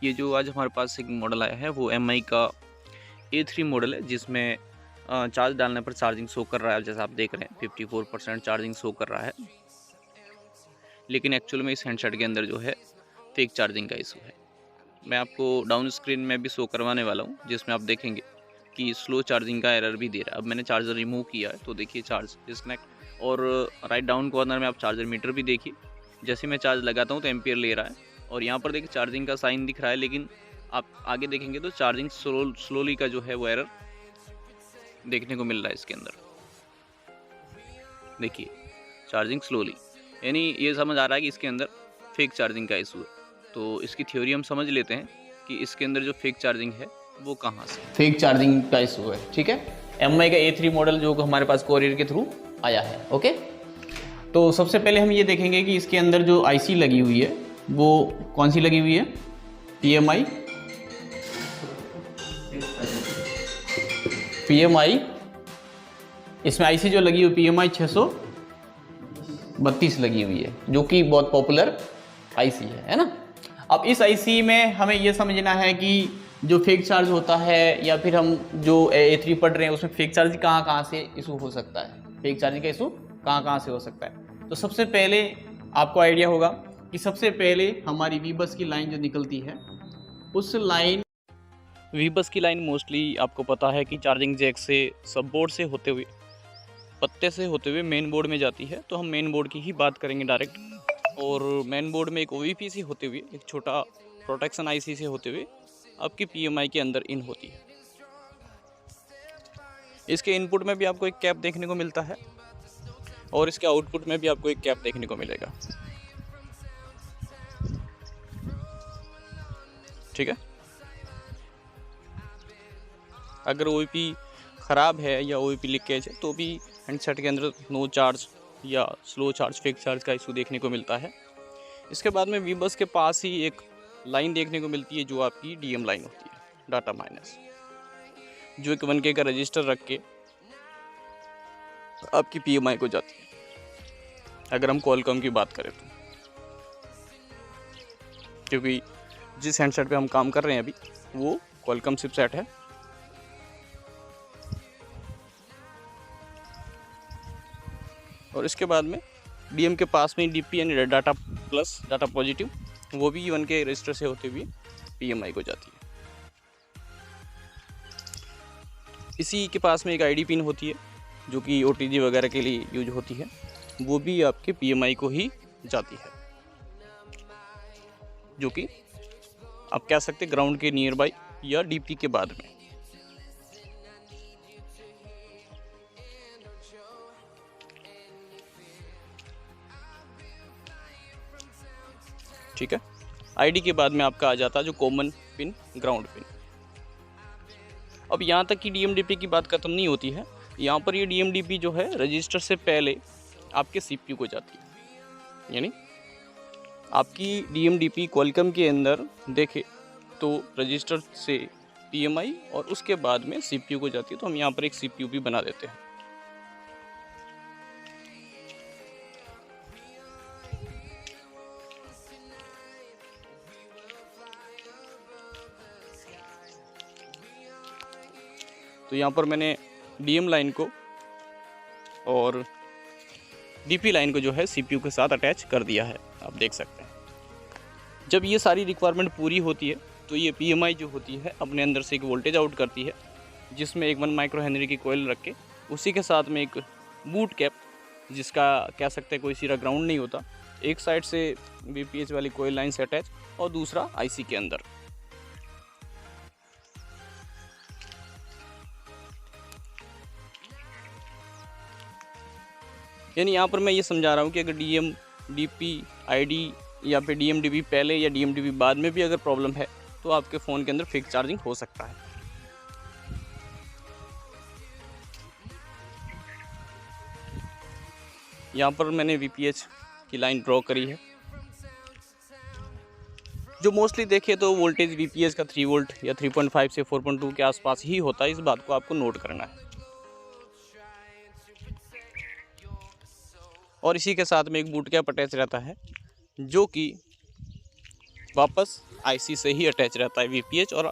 ये जो आज हमारे पास एक मॉडल आया है वो MI का A3 मॉडल है, जिसमें चार्ज डालने पर चार्जिंग शो कर रहा है। जैसा आप देख रहे हैं 54% चार्जिंग शो कर रहा है, लेकिन एक्चुअल में इस हैंडसेट के अंदर जो है फेक चार्जिंग का इशू है। मैं आपको डाउन स्क्रीन में भी शो करवाने वाला हूँ, जिसमें आप देखेंगे कि स्लो चार्जिंग का एरर भी दे रहा है। अब मैंने चार्जर रिमूव किया है तो देखिए चार्ज डिस्कनेक्ट, और राइट डाउन कॉर्नर में आप चार्जर मीटर भी देखिए। जैसे मैं चार्ज लगाता हूँ तो एम्पियर ले रहा है, और यहाँ पर देखिए चार्जिंग का साइन दिख रहा है, लेकिन आप आगे देखेंगे तो चार्जिंग स्लोली का जो है वो एरर देखने को मिल रहा है इसके अंदर। देखिए चार्जिंग स्लोली, यानी ये समझ आ रहा है कि इसके अंदर फेक चार्जिंग का इशू है। तो इसकी थ्योरी हम समझ लेते हैं कि इसके अंदर जो फेक चार्जिंग है वो कहाँ से फेक चार्जिंग का इशू है। ठीक है, MI का A3 मॉडल जो हमारे पास कोरियर के थ्रू आया है। ओके, तो सबसे पहले हम ये देखेंगे कि इसके अंदर जो IC लगी हुई है वो कौन सी लगी हुई है। PMI इसमें IC जो लगी हुई PMI 632 लगी हुई है, जो कि बहुत पॉपुलर IC है ना। अब इस IC में हमें यह समझना है कि जो फेक चार्ज होता है, या फिर हम जो A3 पढ़ रहे हैं उसमें फेक चार्ज कहाँ से इशू हो सकता है, फेक चार्जिंग का इशू कहाँ से हो सकता है। तो सबसे पहले आपको आइडिया होगा कि सबसे पहले हमारी वीबस की लाइन जो निकलती है, उस लाइन वीबस की लाइन मोस्टली आपको पता है कि चार्जिंग जैक से, सब बोर्ड से होते हुए, पत्ते से होते हुए मेन बोर्ड में जाती है। तो हम मेन बोर्ड की ही बात करेंगे डायरेक्ट। और मेन बोर्ड में एक OVP से होते हुए, एक छोटा प्रोटेक्शन IC से होते हुए आपकी PMI के अंदर इन होती है। इसके इनपुट में भी आपको एक कैप देखने को मिलता है, और इसके आउटपुट में भी आपको एक कैप देखने को मिलेगा। ठीक है, अगर OVP ख़राब है या OVP लीकेज है तो भी हैंडसेट के अंदर नो चार्ज या स्लो चार्ज, फेक चार्ज का इशू देखने को मिलता है। इसके बाद में वीबस के पास ही एक लाइन देखने को मिलती है जो आपकी DM लाइन होती है, डाटा माइनस, जो एक 1K का रजिस्टर रख के आपकी PMI को जाती है। अगर हम क्वालकॉम की बात करें तो, क्योंकि जिस हैंडसेट पे हम काम कर रहे हैं अभी वो क्वालकॉम चिपसेट है। और इसके बाद में DM के पास में DP यानी डाटा प्लस, डाटा पॉजिटिव, वो भी 1K रजिस्टर से होते हुए PMI को जाती है। इसी के पास में एक ID पिन होती है जो कि OTG वगैरह के लिए यूज होती है, वो भी आपके PMI को ही जाती है, जो कि आप कह सकते ग्राउंड के नियर बाई या DP के बाद में। ठीक है, ID के बाद में आपका आ जाता है जो कॉमन पिन, ग्राउंड पिन। अब यहाँ तक कि DMDP की बात खत्म नहीं होती है। यहाँ पर ये DMDP जो है रजिस्टर से पहले आपके CPU को जाती है, यानी आपकी DMDP क्वालकॉम के अंदर देखे तो रजिस्टर से PMI और उसके बाद में CPU को जाती है। तो हम यहाँ पर एक CPU भी बना देते हैं। तो यहाँ पर मैंने DM लाइन को और DP लाइन को जो है CPU के साथ अटैच कर दिया है, आप देख सकते हैं। जब ये सारी रिक्वायरमेंट पूरी होती है तो ये PMI जो होती है अपने अंदर से एक वोल्टेज आउट करती है, जिसमें एक 1 माइक्रो हेनरी की कोयल रख के उसी के साथ में एक बूट कैप, जिसका कह सकते हैं कोई सिरा ग्राउंड नहीं होता, एक साइड से BPH वाली कोयल लाइन से अटैच और दूसरा IC के अंदर। यानी यहाँ पर मैं ये समझा रहा हूँ कि अगर DP ID या फिर DMDP पहले या DMDP बाद में भी अगर प्रॉब्लम है तो आपके फ़ोन के अंदर फेक चार्जिंग हो सकता है। यहाँ पर मैंने VPH की लाइन ड्रॉ करी है, जो मोस्टली देखे तो वोल्टेज VPH का 3 वोल्ट या 3.5 से 4.2 के आसपास ही होता है। इस बात को आपको नोट करना है। और इसी के साथ में एक बूट कैप अटैच रहता है, जो कि वापस आईसी से ही अटैच रहता है, वीपीएच और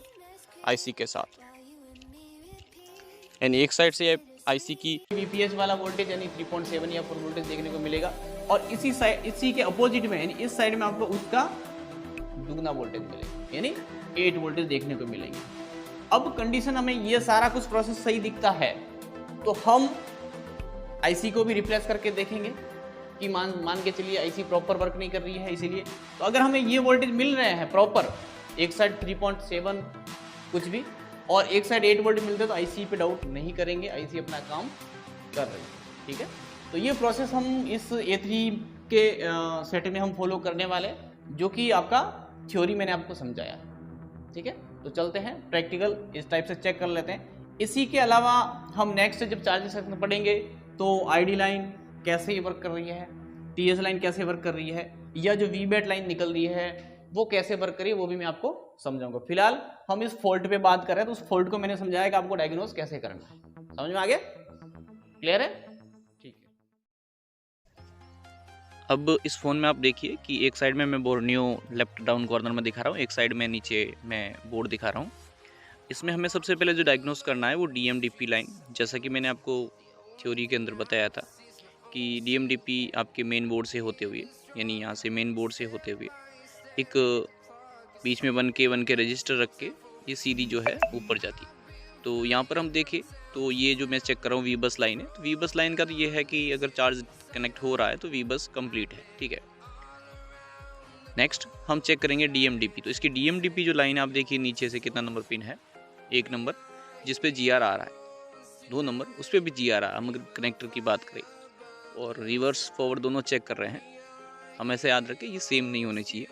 आईसी के साथ। यानी एक साइड से आईसी की वीपीएच वाला वोल्टेज यानी 3.7 या 4 वोल्टेज देखने को मिलेगा, और इसी के अपोजिट में यानी इस साइड में आपको उसका दुगना वोल्टेज मिलेगा, यानी 8 वोल्टेज देखने को मिलेंगे। अब कंडीशन हमें ये सारा कुछ प्रोसेस सही दिखता है तो हम आईसी को भी रिप्लेस करके देखेंगे कि मान के चलिए आईसी प्रॉपर वर्क नहीं कर रही है, इसीलिए तो अगर हमें ये वोल्टेज मिल रहे हैं प्रॉपर, एक साइड 3.7 कुछ भी और एक साइड 8 वोल्ट मिलते तो आईसी पे डाउट नहीं करेंगे, आईसी अपना काम कर रही है। ठीक है, तो ये प्रोसेस हम इस A3 के सेट में हम फॉलो करने वाले, जो कि आपका थ्योरी मैंने आपको समझाया। ठीक है, तो चलते हैं प्रैक्टिकल इस टाइप से चेक कर लेते हैं। इसी के अलावा हम नेक्स्ट जब चार्जिंग सेक्शन पढ़ेंगे तो आईडी लाइन कैसे वर्क कर रही है, टीएस लाइन कैसे वर्क कर रही है, या जो वीबैट लाइन निकल रही है वो कैसे वर्क करी है, वो भी मैं आपको समझाऊंगा। फिलहाल हम इस फॉल्ट पे बात कर रहे हैं, तो उस फॉल्ट को मैंने समझाया कि आपको डायग्नोज कैसे करना है। समझ में आ गया? क्लियर है? ठीक है। अब इस फ़ोन में आप देखिए कि एक साइड में मैं बोर्नियो लेफ्ट डाउन कॉर्नर में दिखा रहा हूँ, एक साइड में नीचे मैं बोर्ड दिखा रहा हूँ। इसमें हमें सबसे पहले जो डायग्नोस करना है वो DMDP लाइन, जैसा कि मैंने आपको थ्योरी के अंदर बताया था कि DMDP आपके मेन बोर्ड से होते हुए, यानी यहाँ से मेन बोर्ड से होते हुए एक बीच में 1K रजिस्टर रख के ये सीधी जो है ऊपर जाती है। तो यहाँ पर हम देखें तो ये जो मैं चेक कर रहा हूँ वीबस लाइन है, तो वीबस लाइन का तो ये है कि अगर चार्ज कनेक्ट हो रहा है तो वीबस कंप्लीट है। ठीक है, नेक्स्ट हम चेक करेंगे DMDP। तो इसकी DMDP जो लाइन है आप देखिए नीचे से कितना नंबर पिन है, 1 नंबर जिस पे GR आ रहा है, 2 नंबर उस पर भी GR आ रहा है। हम अगर कनेक्टर की बात करें और रिवर्स फॉरवर्ड दोनों चेक कर रहे हैं, हम ऐसे याद रखें ये सेम नहीं होने चाहिए।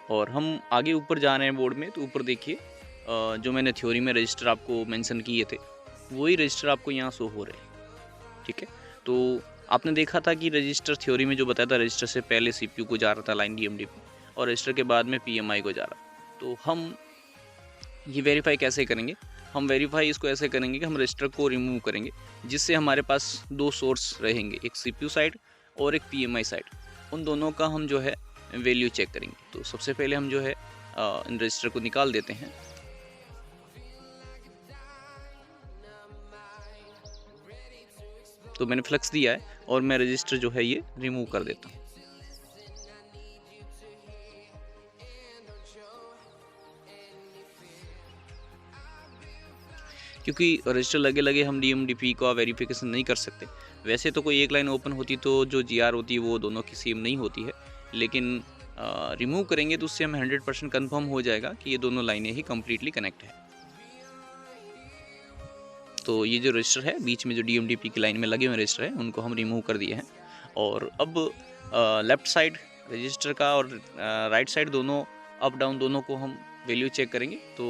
और हम आगे ऊपर जा रहे हैं बोर्ड में, तो ऊपर देखिए जो मैंने थ्योरी में रजिस्टर आपको मेंशन किए थे वही रजिस्टर आपको यहाँ शो हो रहे हैं। ठीक है, तो आपने देखा था कि रजिस्टर थ्योरी में जो बताया था रजिस्टर से पहले CPU को जा रहा था लाइन DMDP और रजिस्टर के बाद में PMI को जा रहा। तो हम ये वेरीफाई कैसे करेंगे? हम वेरीफाई इसको ऐसे करेंगे कि हम रजिस्टर को रिमूव करेंगे, जिससे हमारे पास 2 सोर्स रहेंगे, एक CPU साइड और एक PMI साइड। उन दोनों का हम जो है वैल्यू चेक करेंगे। तो सबसे पहले हम जो है इन रजिस्टर को निकाल देते हैं। तो मैंने फ्लक्स दिया है और मैं रजिस्टर जो है ये रिमूव कर देता हूँ। क्योंकि रजिस्टर लगे लगे हम DMDP का वेरिफिकेशन नहीं कर सकते। वैसे तो कोई एक लाइन ओपन होती तो जो GR होती है वो दोनों की सेम नहीं होती है, लेकिन रिमूव करेंगे तो उससे हमें 100% कन्फर्म हो जाएगा कि ये दोनों लाइनें ही कम्प्लीटली कनेक्ट है। तो ये जो रजिस्टर है बीच में जो DMDP की लाइन में लगे हुए रजिस्टर है उनको हम रिमूव कर दिए हैं। और अब लेफ़्ट साइड रजिस्टर का और राइट साइड दोनों अप डाउन दोनों को हम वैल्यू चेक करेंगे। तो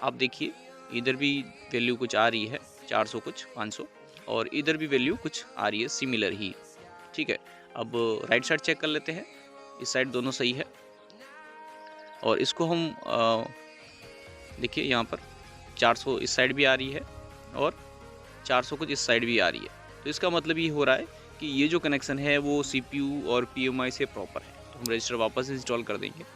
आप देखिए इधर भी वैल्यू कुछ आ रही है 400 कुछ 500, और इधर भी वैल्यू कुछ आ रही है सिमिलर ही। ठीक है, अब राइट साइड चेक कर लेते हैं। इस साइड दोनों सही है और इसको हम देखिए यहाँ पर 400 इस साइड भी आ रही है और 400 कुछ इस साइड भी आ रही है। तो इसका मतलब ये हो रहा है कि ये जो कनेक्शन है वो CPU और PMI से प्रॉपर है। तो हम रजिस्टर वापस इंस्टॉल कर देंगे।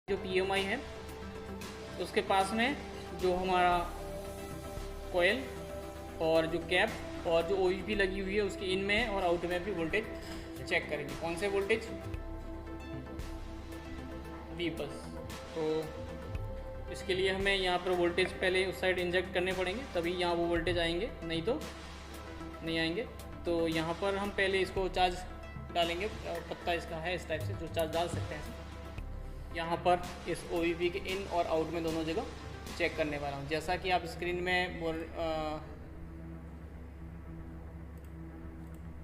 जो PMI है उसके पास में जो हमारा कोयल और जो कैप और जो OEP लगी हुई है उसकी इन में और आउट में भी वोल्टेज चेक करेंगे। कौन से वोल्टेज? Vbus। तो इसके लिए हमें यहाँ पर वोल्टेज पहले उस साइड इंजेक्ट करने पड़ेंगे, तभी यहाँ वो वोल्टेज आएंगे, नहीं तो नहीं आएंगे। तो यहाँ पर हम पहले इसको चार्ज डालेंगे, पत्ता इसका है इस टाइप से जो चार्ज डाल सकते हैं। यहाँ पर इस OEP के इन और आउट में दोनों जगह चेक करने वाला हूँ। जैसा कि आप स्क्रीन में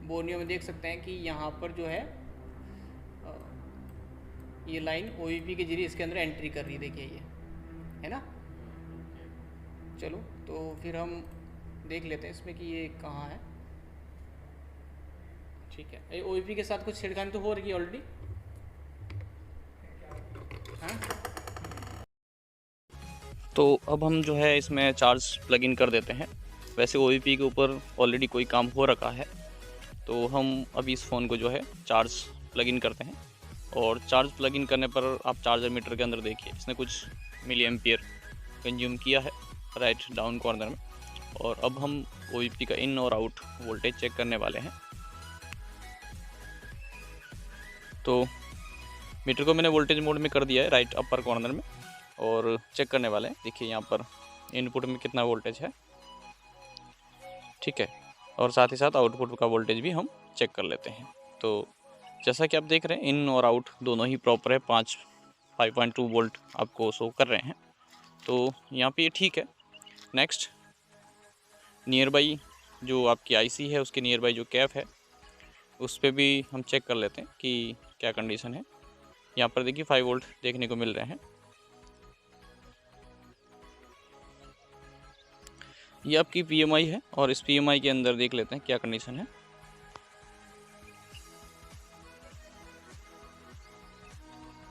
बोर्नियो में देख सकते हैं कि यहाँ पर जो है ये लाइन OBP के जरिए इसके अंदर एंट्री कर रही है, देखिए ये है ना। चलो तो फिर हम देख लेते हैं इसमें कि ये कहाँ है। ठीक है, ये OBP के साथ कुछ छिड़खानी तो हो रही है ऑलरेडी, हाँ। तो अब हम जो है इसमें चार्ज प्लग इन कर देते हैं। वैसे OBP के ऊपर ऑलरेडी कोई काम हो रखा है, तो हम अभी इस फ़ोन को जो है चार्ज प्लग इन करते हैं। और चार्ज प्लग इन करने पर आप चार्जर मीटर के अंदर देखिए इसने कुछ मिली एम्पियर कंज्यूम किया है राइट डाउन कॉर्नर में। और अब हम OBP का इन और आउट वोल्टेज चेक करने वाले हैं। तो मीटर को मैंने वोल्टेज मोड में कर दिया है राइट अपर कॉर्नर में, और चेक करने वाले हैं। देखिए यहाँ पर इनपुट में कितना वोल्टेज है, ठीक है, और साथ ही साथ आउटपुट का वोल्टेज भी हम चेक कर लेते हैं। तो जैसा कि आप देख रहे हैं इन और आउट दोनों ही प्रॉपर है, 5.2 वोल्ट आपको शो कर रहे हैं, तो यहाँ पे ये ठीक है। नेक्स्ट नियर बाई जो आपकी IC है उसके नियर बाई जो कैप है उस पर भी हम चेक कर लेते हैं कि क्या कंडीशन है। यहाँ पर देखिए 5 वोल्ट देखने को मिल रहे हैं। ये आपकी PMI है और इस PMI के अंदर देख लेते हैं क्या कंडीशन है।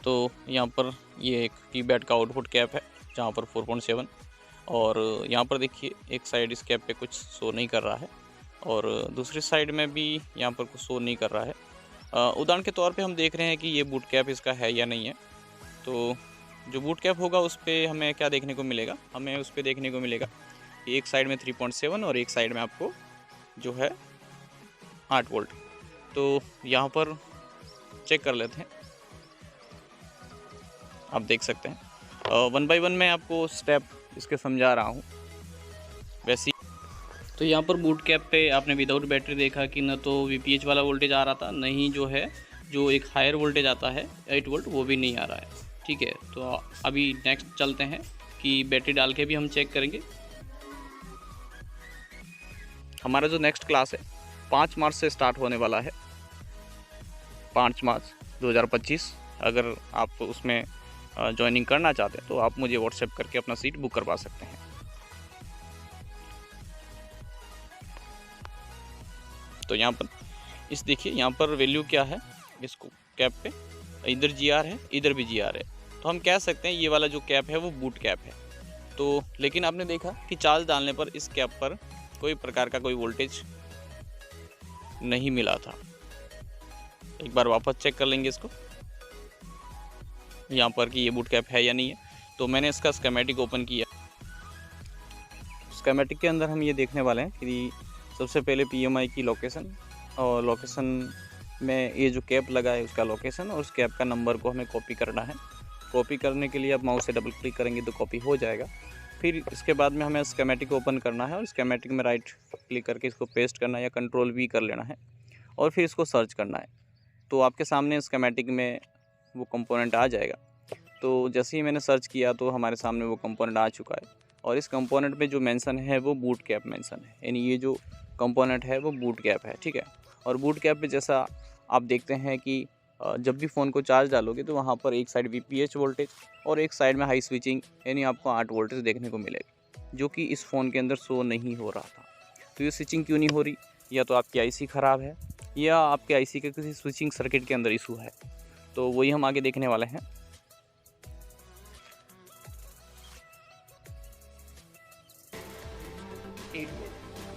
तो यहाँ पर ये एक कीपैड का आउटपुट कैप है जहाँ पर 4.7, और यहाँ पर देखिए एक साइड इस कैप पे कुछ शो नहीं कर रहा है और दूसरी साइड में भी यहाँ पर कुछ शो नहीं कर रहा है। उदाहरण के तौर पे हम देख रहे हैं कि ये बूट कैप इसका है या नहीं है। तो जो बूट कैप होगा उस पर हमें क्या देखने को मिलेगा, हमें उस पर देखने को मिलेगा कि एक साइड में 3.7 और एक साइड में आपको जो है 8 वोल्ट। तो यहाँ पर चेक कर लेते हैं, आप देख सकते हैं 1 बाय 1 मैं आपको स्टेप इसके समझा रहा हूँ। वैसे तो यहाँ पर बूट कैप पे आपने विदाउट बैटरी देखा कि न तो VPH वाला वोल्टेज आ रहा था, न ही जो है जो एक हायर वोल्टेज आता है 8 वोल्ट वो भी नहीं आ रहा है, ठीक है। तो अभी नेक्स्ट चलते हैं कि बैटरी डाल के भी हम चेक करेंगे। हमारा जो नेक्स्ट क्लास है 5 मार्च से स्टार्ट होने वाला है, 5 मार्च 2025। अगर आप उसमें ज्वाइनिंग करना चाहते हैं तो आप मुझे व्हाट्सएप करके अपना सीट बुक करवा सकते हैं। तो यहाँ पर इस देखिए यहाँ पर वैल्यू क्या है, इसको कैप पे इधर GR है इधर भी GR है, तो हम कह सकते हैं ये वाला जो कैप है वो बूट कैप है। तो लेकिन आपने देखा कि चार्ज डालने पर इस कैप पर कोई प्रकार का कोई वोल्टेज नहीं मिला था। एक बार वापस चेक कर लेंगे इसको यहाँ पर कि ये बूट कैप है या नहीं है। तो मैंने इसका स्कीमेटिक ओपन किया। स्कीमेटिक के अंदर हम ये देखने वाले हैं कि सबसे पहले PMI की लोकेशन, और लोकेशन में ये जो कैप लगा है उसका लोकेशन और उस कैप का नंबर को हमें कॉपी करना है। कॉपी करने के लिए आप माउस से डबल क्लिक करेंगे तो कॉपी हो जाएगा। फिर इसके बाद में हमें स्कीमेटिक ओपन करना है और स्कीमेटिक में राइट क्लिक करके इसको पेस्ट करना है या Ctrl+V कर लेना है और फिर इसको सर्च करना है। तो आपके सामने स्कीमेटिक में वो कंपोनेंट आ जाएगा। तो जैसे ही मैंने सर्च किया तो हमारे सामने वो कंपोनेंट आ चुका है, और इस कंपोनेंट में जो मेंशन है वो बूट कैप मेंशन है, यानी ये जो कंपोनेंट है वो बूट कैप है, ठीक है। और बूट कैप पे जैसा आप देखते हैं कि जब भी फ़ोन को चार्ज डालोगे तो वहाँ पर एक साइड VPH वोल्टेज और एक साइड में हाई स्विचिंग यानी आपको 8 वोल्टेज देखने को मिलेगा, जो कि इस फ़ोन के अंदर शो नहीं हो रहा था। तो ये स्विचिंग क्यों नहीं हो रही, या तो आपकी IC ख़राब है या आपके IC के किसी स्विचिंग सर्किट के अंदर इशू है। तो वही हम आगे देखने वाले हैं।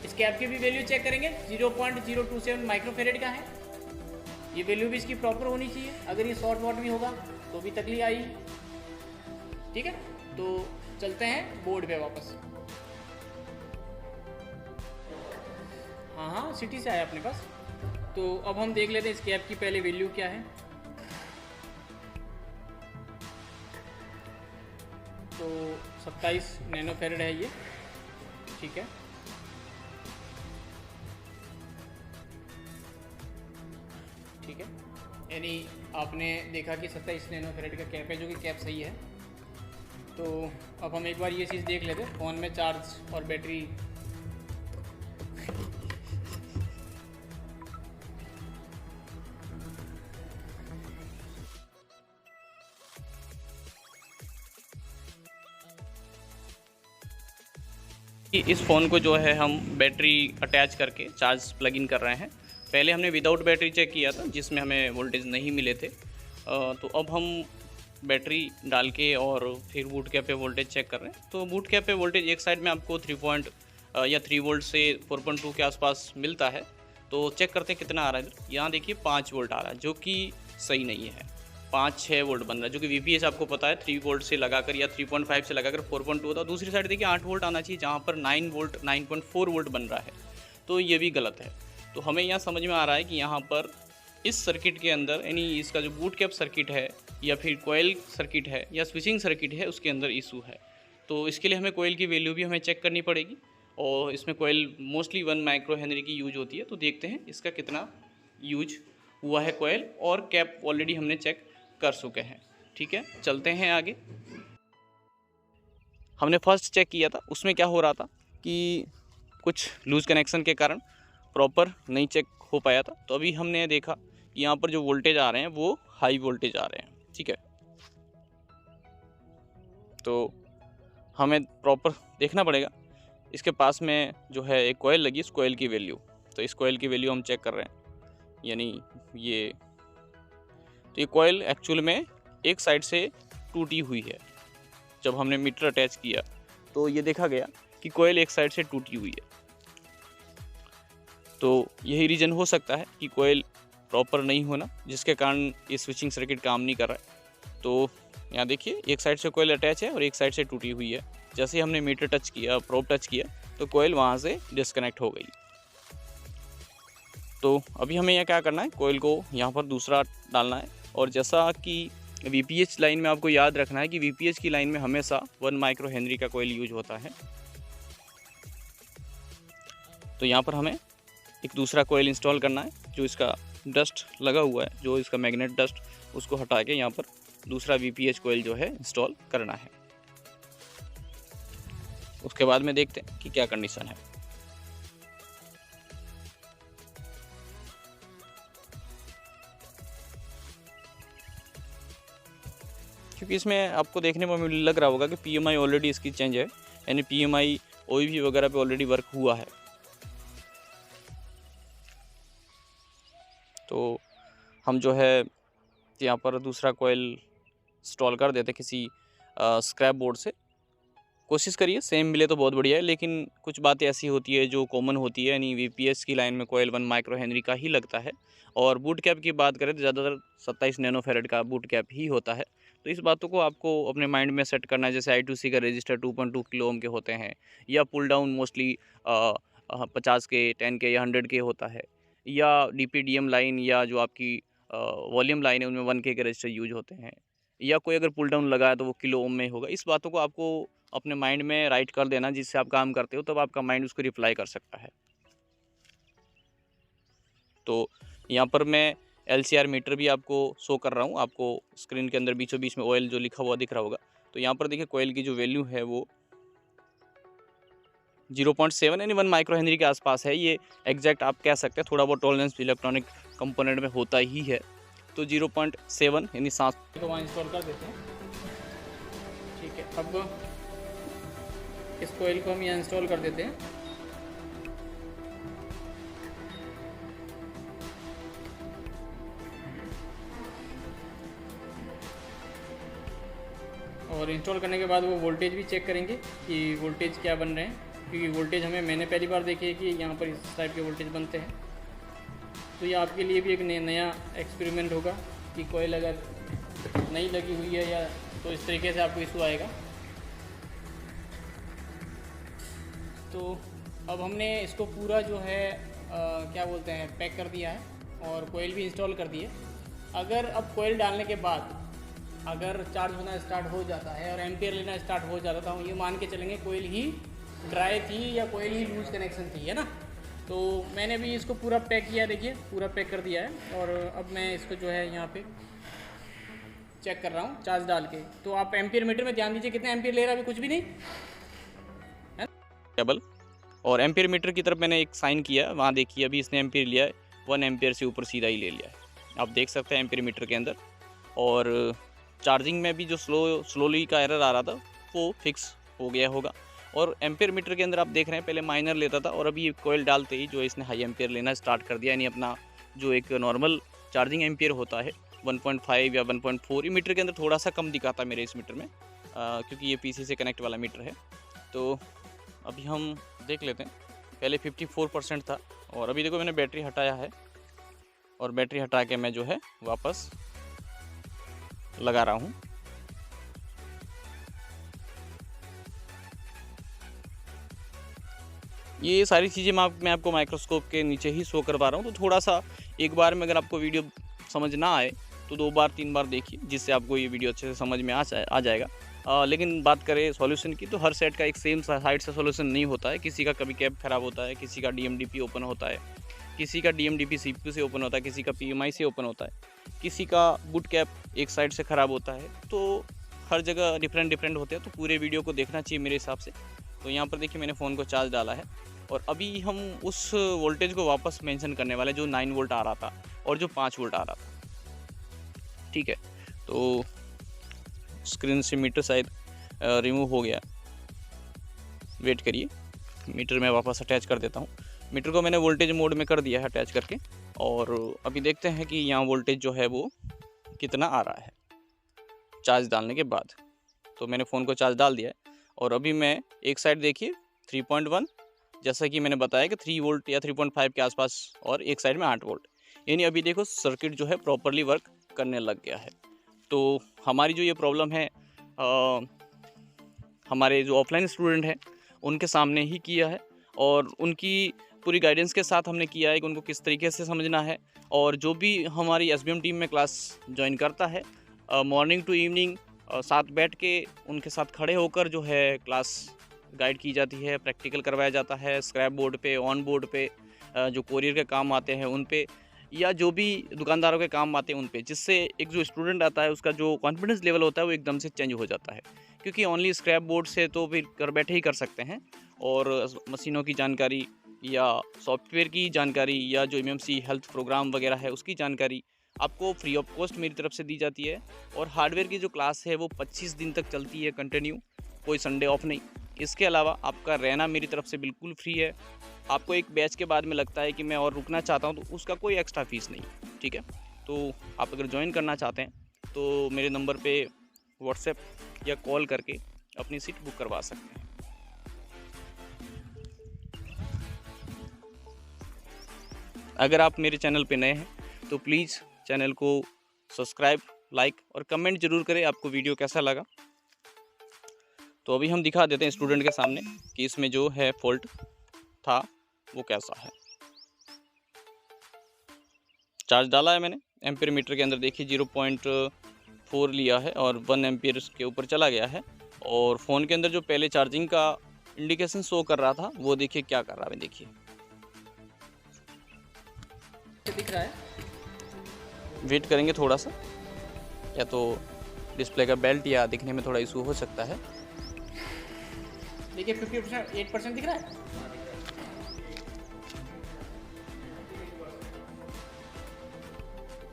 इस कैप की भी वैल्यू चेक करेंगे, 0.027 माइक्रोफेरेड का है। ये वैल्यू भी इसकी प्रॉपर होनी चाहिए। अगर ये शॉर्ट वॉट भी होगा तो भी तकलीफ आई, ठीक है। तो चलते हैं बोर्ड पे वापस। हाँ सिटी से आया अपने पास। तो अब हम देख लेते हैं इस कैप की पहले वैल्यू क्या है। तो 27 नैनोफेरेड है ये, ठीक है। ठीक है, यानी आपने देखा कि 27 नैनोफेरेड का कैप है, जो कि कैप सही है। तो अब हम एक बार ये चीज़ देख लेते हैं, फ़ोन में चार्ज और बैटरी इस फ़ोन को जो है हम बैटरी अटैच करके चार्ज प्लग इन कर रहे हैं। पहले हमने विदाउट बैटरी चेक किया था जिसमें हमें वोल्टेज नहीं मिले थे। तो अब हम बैटरी डाल के और फिर बूट कैप पे वोल्टेज चेक कर रहे हैं। तो बूट कैप पे वोल्टेज एक साइड में आपको 3 वोल्ट से 4.2 के आसपास मिलता है। तो चेक करते हैं कितना आ रहा है इधर। यहाँ देखिए 5 वोल्ट आ रहा है जो कि सही नहीं है। 5-6 वोल्ट बन रहा है जो कि VPH आपको पता है 3 वोल्ट से लगाकर या 3.5 से लगाकर 4.2 होता है। दूसरी साइड देखिए 8 वोल्ट आना चाहिए जहाँ पर 9 वोल्ट 9.4 वोल्ट बन रहा है। तो ये भी गलत है। तो हमें यहाँ समझ में आ रहा है कि यहाँ पर इस सर्किट के अंदर यानी इसका जो बूट कैप सर्किट है या फिर कोयल सर्किट है या स्विचिंग सर्किट है उसके अंदर इशू है। तो इसके लिए हमें कोयल की वैल्यू भी हमें चेक करनी पड़ेगी और इसमें कोयल मोस्टली 1 माइक्रो हेनरी की यूज होती है। तो देखते हैं इसका कितना यूज हुआ है कोयल, और कैप ऑलरेडी हमने चेक कर चुके हैं। ठीक है, चलते हैं आगे। हमने फर्स्ट चेक किया था उसमें क्या हो रहा था कि कुछ लूज कनेक्शन के कारण प्रॉपर नहीं चेक हो पाया था। तो अभी हमने देखा कि यहाँ पर जो वोल्टेज आ रहे हैं वो हाई वोल्टेज आ रहे हैं। ठीक है, तो हमें प्रॉपर देखना पड़ेगा। इसके पास में जो है एक कोयल लगी, इस कोयल की वैल्यू, तो इस कोयल की वैल्यू हम चेक कर रहे हैं। यानी ये तो ये कोयल एक्चुअल में एक साइड से टूटी हुई है। जब हमने मीटर अटैच किया तो ये देखा गया कि कोयल एक साइड से टूटी हुई है। तो यही रीज़न हो सकता है कि कोयल प्रॉपर नहीं होना जिसके कारण ये स्विचिंग सर्किट काम नहीं कर रहा है। तो यहाँ देखिए एक साइड से कोयल अटैच है और एक साइड से टूटी हुई है। जैसे ही हमने मीटर टच किया, प्रोब टच किया, तो कोयल वहाँ से डिस्कनेक्ट हो गई। तो अभी हमें यहाँ क्या करना है, कोयल को यहाँ पर दूसरा डालना है। और जैसा कि VPH लाइन में आपको याद रखना है कि VPH की लाइन में हमेशा 1 माइक्रो हेनरी का कोयल यूज होता है। तो यहाँ पर हमें एक दूसरा कोयल इंस्टॉल करना है। जो इसका डस्ट लगा हुआ है, जो इसका मैग्नेट डस्ट, उसको हटा के यहाँ पर दूसरा VPH कोयल जो है इंस्टॉल करना है। उसके बाद में देखते हैं कि क्या कंडीशन है। क्योंकि इसमें आपको देखने में लग रहा होगा कि PMI ऑलरेडी इसकी चेंज है, यानी PMI OEV वगैरह पे ऑलरेडी वर्क हुआ है। तो हम जो है यहाँ पर दूसरा कोयल इंस्टॉल कर देते किसी स्क्रैप बोर्ड से। कोशिश करिए सेम मिले तो बहुत बढ़िया है, लेकिन कुछ बातें ऐसी होती है जो कॉमन होती है, यानी VPH की लाइन में कोयल 1 माइक्रो हेनरी का ही लगता है। और बूट कैप की बात करें तो ज़्यादातर 27 नैनोफैरेड का बूट कैप ही होता है। तो इस बातों को आपको अपने माइंड में सेट करना है। जैसे I2C का रजिस्टर 2.2 किलो ओम के होते हैं, या पुल डाउन मोस्टली 50 के, 10 के या 100 के होता है, या DPDM लाइन या जो आपकी वॉल्यूम लाइन है उनमें 1K के रजिस्टर यूज होते हैं, या कोई अगर पुल डाउन लगा है तो वो किलो ओम में होगा। इस बातों को आपको अपने माइंड में राइट कर देना, जिससे आप काम करते हो तब आपका माइंड उसको रिप्लाई कर सकता है। तो यहाँ पर मैं LCR मीटर भी आपको शो कर रहा हूँ। आपको स्क्रीन के अंदर बीचों बीच में ऑयल जो लिखा हुआ दिख रहा होगा। तो यहाँ पर देखिए कोयल की जो वैल्यू है वो 0.7 यानी 1 माइक्रो हेनरी के आसपास है। ये एग्जैक्ट आप कह सकते हैं, थोड़ा बहुत टॉलरेंस इलेक्ट्रॉनिक कंपोनेंट में होता ही है। तो 0.7 यानी 7 को वहाँ इंस्टॉल कर देते हैं। ठीक है, अब इस कोयल को हम यहाँ इंस्टॉल कर देते हैं। और इंस्टॉल करने के बाद वो वोल्टेज भी चेक करेंगे कि वोल्टेज क्या बन रहे हैं, क्योंकि वोल्टेज मैंने पहली बार देखी है कि यहाँ पर इस टाइप के वोल्टेज बनते हैं। तो ये आपके लिए भी एक नया एक्सपेरिमेंट होगा कि कोयल अगर नहीं लगी हुई है या तो इस तरीके से आपको इशू आएगा। तो अब हमने इसको पूरा जो है क्या बोलते हैं पैक कर दिया है और कोयल भी इंस्टॉल कर दी है। अगर अब कोयल डालने के बाद अगर चार्ज होना स्टार्ट हो जाता है और एम्पियर लेना स्टार्ट हो जाता था, हम ये मान के चलेंगे कोयल ही ड्राई थी या कोयल ही लूज कनेक्शन थी, है ना। तो मैंने भी इसको पूरा पैक किया, देखिए पूरा पैक कर दिया है। और अब मैं इसको जो है यहाँ पे चेक कर रहा हूँ चार्ज डाल के। तो आप एम्पियर मीटर में ध्यान दीजिए कितना एम्पियर ले रहा है, अभी कुछ भी नहीं है केबल। और एम्पियर मीटर की तरफ मैंने एक साइन किया, वहाँ देखिए अभी इसने एम्पियर लिया है, 1 एम्पियर से ऊपर सीधा ही ले लिया है। आप देख सकते हैं एम्पियर मीटर के अंदर। और चार्जिंग में भी जो स्लोली का एरर आ रहा था वो फिक्स हो गया होगा। और एम्पेयर मीटर के अंदर आप देख रहे हैं पहले माइनर लेता था और अभी ये कोयल डालते ही जो है इसने हाई एम्पेयर लेना स्टार्ट कर दिया, यानी अपना जो एक नॉर्मल चार्जिंग एम्पेयर होता है 1.5 या 1.4, ये मीटर के अंदर थोड़ा सा कम दिखाता है मेरे इस मीटर में, क्योंकि ये पीसी से कनेक्ट वाला मीटर है। तो अभी हम देख लेते हैं, पहले 54% था और अभी देखो मैंने बैटरी हटाया है और बैटरी हटा के मैं जो है वापस लगा रहा हूँ। ये सारी चीज़ें मैं आपको माइक्रोस्कोप के नीचे ही शो करवा रहा हूँ, तो थोड़ा सा एक बार में अगर आपको वीडियो समझ ना आए तो 2 बार 3 बार देखिए, जिससे आपको ये वीडियो अच्छे से समझ में आ जाएगा। लेकिन बात करें सॉल्यूशन की, तो हर सेट का एक सेम साइड से सॉल्यूशन नहीं होता है। किसी का कभी कैप खराब होता है, किसी का DMDP ओपन होता है, किसी का DMDP CPU से ओपन होता है, किसी का PMI से ओपन होता है, किसी का बूट कैप एक साइड से ख़राब होता है। तो हर जगह डिफरेंट होते हैं, तो पूरे वीडियो को देखना चाहिए मेरे हिसाब से। तो यहाँ पर देखिए मैंने फ़ोन को चार्ज डाला है और अभी हम उस वोल्टेज को वापस मेंशन करने वाले जो 9 वोल्ट आ रहा था और जो 5 वोल्ट आ रहा था। ठीक है, तो स्क्रीन से मीटर शायद रिमूव हो गया, वेट करिए, मीटर में वापस अटैच कर देता हूँ। मीटर को मैंने वोल्टेज मोड में कर दिया है अटैच करके, और अभी देखते हैं कि यहाँ वोल्टेज जो है वो कितना आ रहा है चार्ज डालने के बाद। तो मैंने फ़ोन को चार्ज डाल दिया है और अभी मैं एक साइड देखिए 3.1, जैसा कि मैंने बताया कि 3 वोल्ट या 3.5 के आसपास, और एक साइड में 8 वोल्ट, यानी अभी देखो सर्किट जो है प्रॉपरली वर्क करने लग गया है। तो हमारी जो ये प्रॉब्लम है हमारे जो ऑफलाइन स्टूडेंट हैं उनके सामने ही किया है और उनकी पूरी गाइडेंस के साथ हमने किया है कि उनको किस तरीके से समझना है। और जो भी हमारी SBM टीम में क्लास ज्वाइन करता है, मॉर्निंग टू इवनिंग साथ बैठ के उनके साथ खड़े होकर जो है क्लास गाइड की जाती है, प्रैक्टिकल करवाया जाता है, स्क्रैप बोर्ड पे, ऑन बोर्ड पे, जो कोरियर के काम आते हैं उन पे, या जो भी दुकानदारों के काम आते हैं उन पे, जिससे एक जो स्टूडेंट आता है उसका जो कॉन्फिडेंस लेवल होता है वो एकदम से चेंज हो जाता है। क्योंकि ओनली स्क्रैप बोर्ड से तो फिर घर बैठे ही कर सकते हैं, और मशीनों की जानकारी या सॉफ्टवेयर की जानकारी या जो MMC हेल्थ प्रोग्राम वगैरह है उसकी जानकारी आपको फ्री ऑफ कॉस्ट मेरी तरफ से दी जाती है। और हार्डवेयर की जो क्लास है वो 25 दिन तक चलती है कंटिन्यू, कोई संडे ऑफ नहीं। इसके अलावा आपका रहना मेरी तरफ से बिल्कुल फ्री है। आपको एक बैच के बाद में लगता है कि मैं और रुकना चाहता हूं, तो उसका कोई एक्स्ट्रा फीस नहीं, ठीक है। तो आप अगर ज्वाइन करना चाहते हैं तो मेरे नंबर पे व्हाट्सएप या कॉल करके अपनी सीट बुक करवा सकते हैं। अगर आप मेरे चैनल पे नए हैं तो प्लीज़ चैनल को सब्सक्राइब, लाइक और कमेंट ज़रूर करें आपको वीडियो कैसा लगा। तो अभी हम दिखा देते हैं स्टूडेंट के सामने कि इसमें जो है फॉल्ट था वो कैसा है। चार्ज डाला है मैंने, एम्पियर मीटर के अंदर देखिए 0.4 लिया है और 1 एम्पियर के ऊपर चला गया है। और फ़ोन के अंदर जो पहले चार्जिंग का इंडिकेशन शो कर रहा था वो देखिए क्या कर रहा है, देखिए दिख रहा है। वेट करेंगे थोड़ा सा, या तो डिस्प्ले का बेल्ट या दिखने में थोड़ा इशू हो सकता है। देखिए 50%, 8% दिख रहा है।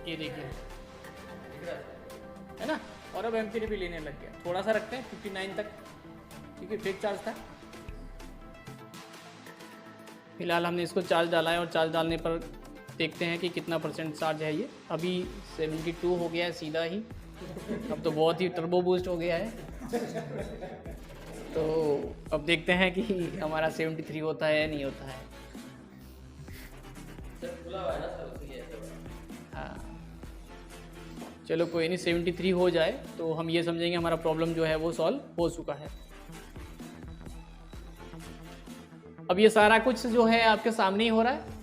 ये देखिए दिख रहा है ना। और अब एम्पियर भी लेने लग गया, थोड़ा सा रखते हैं 59 तक, ठीक है। फेक चार्ज था। फिलहाल हमने इसको चार्ज डाला है और चार्ज डालने पर देखते हैं कि कितना % चार्ज है। ये अभी 72 हो गया है सीधा ही, अब तो बहुत ही टर्बो बूस्ट हो गया है। तो अब देखते हैं कि हमारा 73 होता है या नहीं होता है। हाँ चलो कोई नहीं, 73 हो जाए तो हम ये समझेंगे हमारा प्रॉब्लम जो है वो सॉल्व हो चुका है। अब ये सारा कुछ जो है आपके सामने ही हो रहा है।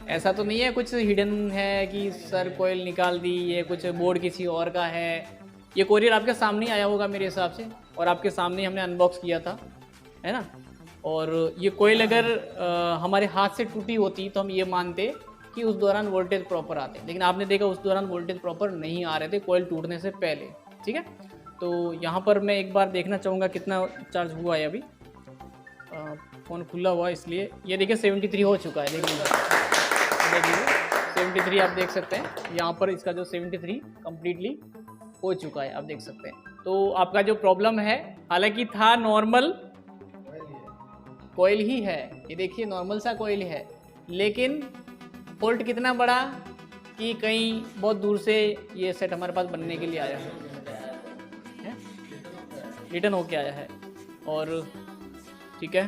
ऐसा तो नहीं है कुछ हिडन है कि सर कोयल निकाल दी, ये कुछ बोर्ड किसी और का है। ये कोरियर आपके सामने ही आया होगा मेरे हिसाब से, और आपके सामने ही हमने अनबॉक्स किया था, है ना। और ये कोयल अगर हमारे हाथ से टूटी होती तो हम ये मानते कि उस दौरान वोल्टेज प्रॉपर आते, लेकिन आपने देखा उस दौरान वोल्टेज प्रॉपर नहीं आ रहे थे कोयल टूटने से पहले, ठीक है। तो यहाँ पर मैं एक बार देखना चाहूँगा कितना चार्ज हुआ है। अभी फ़ोन खुला हुआ इसलिए ये देखिए 73 हो चुका है। देखिए 73 आप देख सकते हैं यहाँ पर, इसका जो 73 कम्प्लीटली हो चुका है, आप देख सकते हैं। तो आपका जो प्रॉब्लम है हालांकि था नॉर्मल कोयल ही है, ये देखिए नॉर्मल सा कोयल है, लेकिन फॉल्ट कितना बड़ा कि कहीं बहुत दूर से ये सेट हमारे पास बनने के लिए आया है, रिटर्न होके आया है। और ठीक है,